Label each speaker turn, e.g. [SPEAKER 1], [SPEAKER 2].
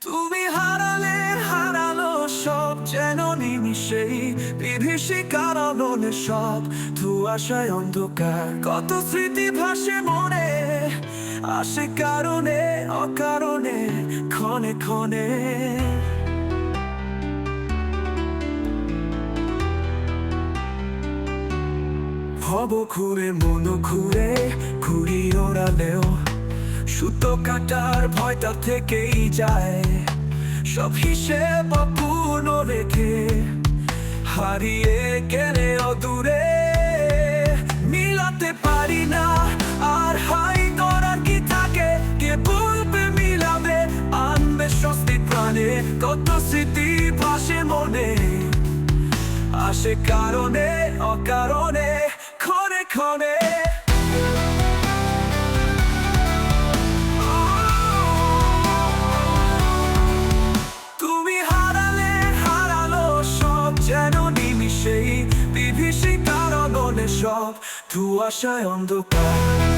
[SPEAKER 1] তুমি হারালে হারালো সব, যেন নিমিষেই বিভীষিকার আলোলে সব ধোঁয়াশায় অন্ধকার। কত স্মৃতি ভাসে মনে, আসে কারণে অকারণে, ক্ষণে ক্ষণে। ভব ঘুরে মন ঘুরে ঘুরি ওড়ালেও সুতো কাটার ভয়টা থেকেই যায়। সব হিসেব অপূর্ণ রেখে হারিয়ে গেলে অদূরে মিলাতে পারি না। আর হাই করার কি থাকে, কে বলবে মিলাবে, আনবে স্বস্তি প্রাণে। কত স্মৃতি ভাসে মনে, আসে কারণে অকারণে, ক্ষণে ক্ষণে। তুমি হারালে হারালো সব, যেন নিমিষেই বিভীষিকার আলোলে সব ধোঁয়াশায় অন্ধকার।